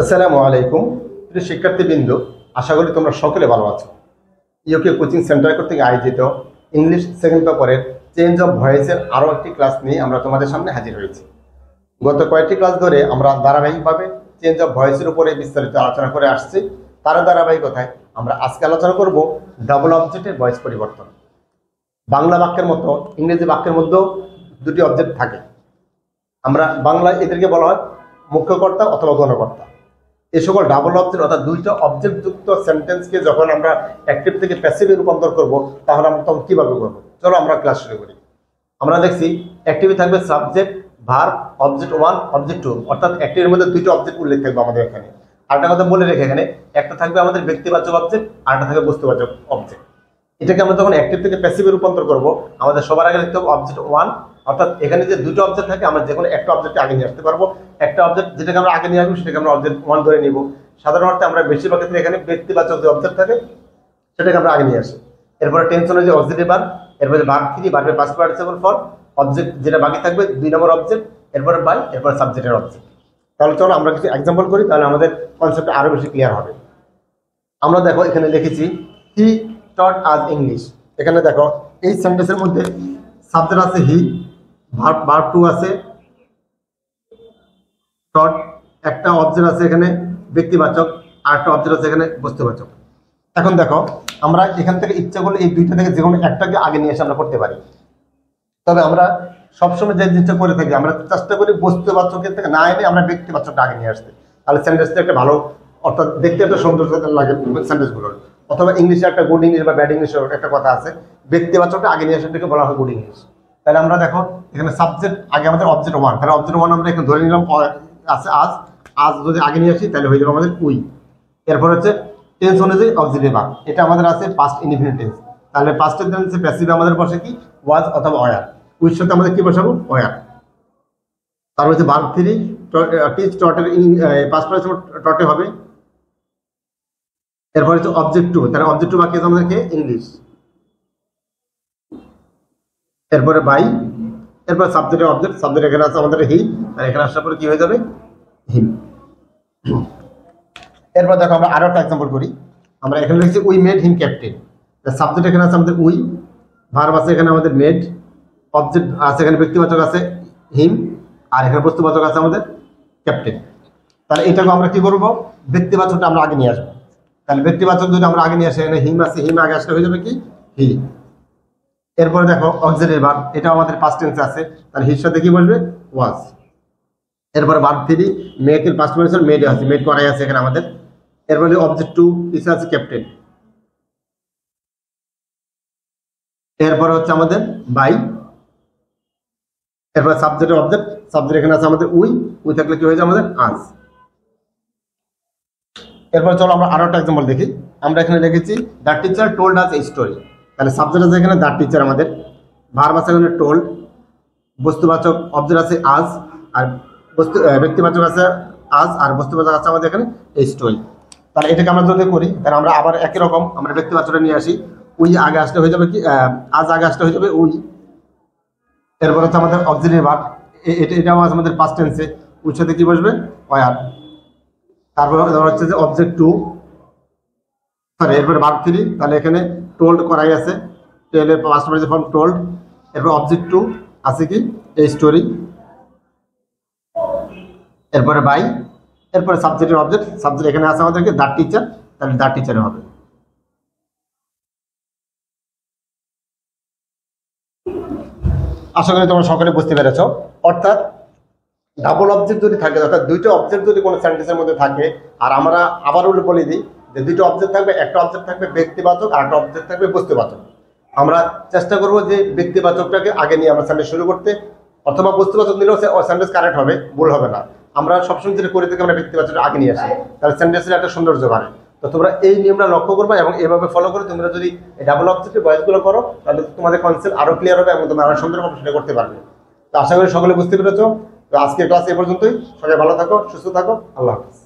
আসসালামু আলাইকুম প্রিয় শিক্ষার্থীবৃন্দ, আশা করি তোমরা সকলে ভালো আছো। ইউকে কোচিং সেন্টার কর্তৃক আয়োজিত ইংলিশ সেকেন্ড পেপারের চেঞ্জ অফ ভয়েসের আরও একটি ক্লাস নিয়ে আমরা তোমাদের সামনে হাজির হয়েছি। গত কয়েকটি ক্লাস ধরে আমরা ধারাবাহিকভাবে চেঞ্জ অফ ভয়েসের উপরে বিস্তারিত আলোচনা করে আসছি। তার ধারাবাহিকতায় আমরা আজকে আলোচনা করব ডাবল অবজেক্টের ভয়েস পরিবর্তন। বাংলা বাক্যের মতো ইংরেজি বাক্যের মধ্যেও দুটি অবজেক্ট থাকে। আমরা বাংলায় এদেরকে বলা হয় মুখ্যকর্তা অথবা গণকর্তা। এই সকল ডাবল অবজেক্ট অর্থাৎ দুইটা অবজেক্ট যুক্ত সেন্টেন্সকে যখন আমরা অ্যাক্টিভ থেকে প্যাসিভে রূপান্তর করব, তাহলে আমরা তখন কিভাবে করবো? চলো আমরা ক্লাস শুরু করি। আমরা দেখছি অ্যাক্টিভে থাকবে subject, verb, object one, object two, অর্থাৎ অ্যাক্টিভের মধ্যে দুইটা অবজেক্ট উল্লেখ থাকবে আমাদের এখানে। আরেকটা কথা বলে রেখে এখানে একটা থাকবে আমাদের ব্যক্তিবাচক অবজেক্ট, আরেকটা থাকবে বস্তুবাচক অবজেক্ট। এটাকে আমরা যখন অ্যাক্টিভ থেকে প্যাসিভে রূপান্তর করব, আমাদের সবার আগে লিখতে হবে অবজেক্ট ওয়ান, অর্থাৎ এখানে যে দুটো অবজেক্ট থাকে আমরা যে কোনো একটা অবজেক্ট আগে নিয়ে আসতে পারবো। একটা অবজেক্ট যেটাকে আমরা আগে নিয়ে আসবো সেটাকে আমরা অবজেক্ট ওয়ান ধরে নিব। সাধারণ অর্থে আমরা বেশিরভাগ ক্ষেত্রে এখানে ব্যক্তিবাচক যে অবজেক্ট থাকে সেটাকে আমরা আগে নিয়ে আসি। এরপরে টেন্সনের যে অক্সিলারি ভার্ব, এরপরে ভার্ব থ্রি, ভার্বের পাস্ট পার্টিসিপল ফর্ম, অবজেক্ট যেটা বাকি থাকবে দুই নম্বর অবজেক্ট, এরপরে বাই, এরপরে সাবজেক্টের অবজেক্ট। তাহলে চলো আমরা কিছু এক্সাম্পল করি, তাহলে আমাদের কনসেপ্টটা আরো বেশি ক্লিয়ার হবে। আমরা দেখো এখানে লিখেছি হি টট আজ ইংলিশ। এখানে দেখো এই সেন্টেন্সের মধ্যে সাবজেক্ট আছে হি, ভার্ব টু আছে, টট, একটা অবজেক্ট আছে এখানে ব্যক্তিবাচক, আর একটা অবজেক্ট আছে এখানে বস্তুবাচক। এখন দেখো আমরা এখান থেকে ইচ্ছা করলে এই দুইটা থেকে যে কোনো একটাকে আগে নিয়ে এসে আমরা করতে পারি। তবে আমরা সবসময় যে জিনিসটা করে থাকি, আমরা চেষ্টা করি বস্তুবাচকের থেকে না এনে আমরা ব্যক্তিবাচকটা আগে নিয়ে আসতে। তাহলে সেন্টেন্সটা একটা ভালো, অর্থাৎ দেখতে একটা সৌন্দর্য লাগে সেন্টেন্সগুলোর। অথবা ইংলিশে একটা গুড ইংলিশ বা ব্যাড ইংলিশের একটা কথা আছে, ব্যক্তিবাচকটা আগে নিয়ে আসাটাকে বলা হয় গুড ইংলিশ। তাহলে আমরা দেখো এখানে সাবজেক্ট আগে আমাদের অবজেক্ট ওয়ান, তাহলে অবজেক্ট ওয়ান আমরা এখানে ধরে নিলাম আছে আজ। আজ যদি আগে নিয়ে আসি তাহলে হয়ে যাবে আমাদের উই। এরপর হচ্ছে টেন্স অনুযায়ী অক্সিলারি ভার্ব, এটা আমাদের আছে পাস্ট ইনডিফিনিট টেন্স। তাহলে পাস্টের টেন্সে প্যাসিভে আমাদের বসে কি ওয়াজ অথবা ওয়ার, উইর সাথে আমাদের কি বসাবো ওয়ার। তারপর হচ্ছে ভার্ব থ্রি, টিচ টটের পাস্ট পার্টিসিপল টটে হবে। এরপর হচ্ছে অবজেক্ট টু, তাহলে অবজেক্ট টু বাকি আছে আমাদেরকে ইংলিশ। এরপরে বাই, এরপর সাবজেক্টের অবজেক্ট, সাবজেক্ট এখানে আছে আমাদের হি, আর এখানে আসার পরে কি হয়ে যাবে হিম। এরপর দেখো আমরা আরো একটা এক্সাম্পল করি। আমরা এখানে লিখছি we made him captain. Subject এখানে আছে আমাদের উই, ভার্ব আছে এখানে আমাদের মেড, অবজেক্ট আছে এখানে ব্যক্তিবাচক আছে হিম, আর এখানে বস্তুবাচক আছে আমাদের ক্যাপ্টেন। তাহলে এটাকে আমরা কি করবো, ব্যক্তিবাচকটা আমরা আগে নিয়ে আসবো। তাহলে ব্যক্তিবাচক যদি আমরা আগে নিয়ে আসি, এখানে হিম আছে, হিম আগে আসলে হয়ে যাবে কি হি। এরপরে দেখো অক্সিলারি ভার্ব, এটা আমাদের পাস্ট টেন্সে আছে, তাহলে হির সাথে কি বসবে ওয়াজ। এরপরে ভার্ব থ্রি, মেয়েকে পাস্ট পার্টিসিপল মেড আছে, মেড করাই আছে এখানে আমাদের। এরপরে অবজেক্ট টু, পিছে আছে ক্যাপ্টেন। এরপরে হচ্ছে আমাদের বাই, এরপরে সাবজেক্টের অবজেক্ট, সাবজেক্ট এখানে আছে আমাদের উই, উই থাকলে কি হয়ে যায় আমাদের আজ। এরপর চলো আমরা আরো একটা এক্সাম্পল দেখি। আমরা এখানে লিখেছি the teacher told us a story. তাহলে সাবজেক্ট আছে এখানে দ্য টিচার আমাদের, ভার্ব আছে এখানে টোল্ড, বস্তুবাচক অবজেক্ট আছে আজ, আর ব্যক্তিবাচক আছে আজ, আর বস্তুবাচক আছে আমাদের এখানে এই স্টোরি। তাহলে এটাকে আমরা যদি করি, তাহলে আমরা আবার একই রকম আমরা ব্যক্তিবাচকটা নিয়ে আসি। উই আগে আসলে হয়ে যাবে কি আজ আগে আসলে হয়ে যাবে উই। এরপর হচ্ছে আমাদের অক্সিলারি ভার্ব, এটাও আছে আমাদের পাস্ট টেন্সে, উইর সাথে কি বসবে ওয়ার। তারপর হচ্ছে যে অবজেক্ট টু, সরি এরপরে ভার্ব থ্রি, তাহলে এখানে টোল্ড করাই আছে, টেলের পাস্ট পার্টিসিপল ফর্ম টোল্ড। এরপর অবজেক্ট টু আছে কি এই স্টোরি। এরপরে বাই, এরপরে সাবজেক্টের অবজেক্ট, সাবজেক্ট এখানে আছে আমাদেরকে দ্য টিচার, তাহলে দ্য টিচার হবে। আশা করি তোমরা সকলে বুঝতে পেরেছো। অর্থাৎ ডাবল অবজেক্ট যদি থাকে, অর্থাৎ দুইটা অবজেক্ট যদি কোনো সেন্টেন্সের মধ্যে থাকে, আর আমরা আবার বলে দিই যে দুইটা অবজেক্ট থাকবে, একটা অবজেক্ট থাকবে ব্যক্তিবাচক আর একটা অবজেক্ট থাকবে বস্তুবাচক। আমরা চেষ্টা করবো যে ব্যক্তিবাচকটাকে আগে নিয়ে আমরা সেন্টেন্স শুরু করতে, অথবা বস্তুবাচক নিলেও সেন্টেন্স কারেক্ট হবে, ভুল হবে না। আমরা সবসময় যেটা করে থাকি আমরা ব্যক্তিবাচকটা আগে নিয়ে আসি, তাহলে সেন্টেন্সের একটা সৌন্দর্য বাড়ে। তো তোমরা এই নিয়মটা লক্ষ্য করবে এবং এভাবে ফলো করে তোমরা যদি ডাবল অবজেক্টের ভয়েসগুলো করো, তাহলে তোমাদের কনসেপ্ট আরো ক্লিয়ার হবে এবং তোমরা আরো সুন্দরভাবে সেটা করতে পারবে। তো আশা করি সকলে বুঝতে পেরেছো। তো আজকের ক্লাস এ পর্যন্তই। সবাই ভালো থাকো, সুস্থ থাকো, আল্লাহ হাফেজ।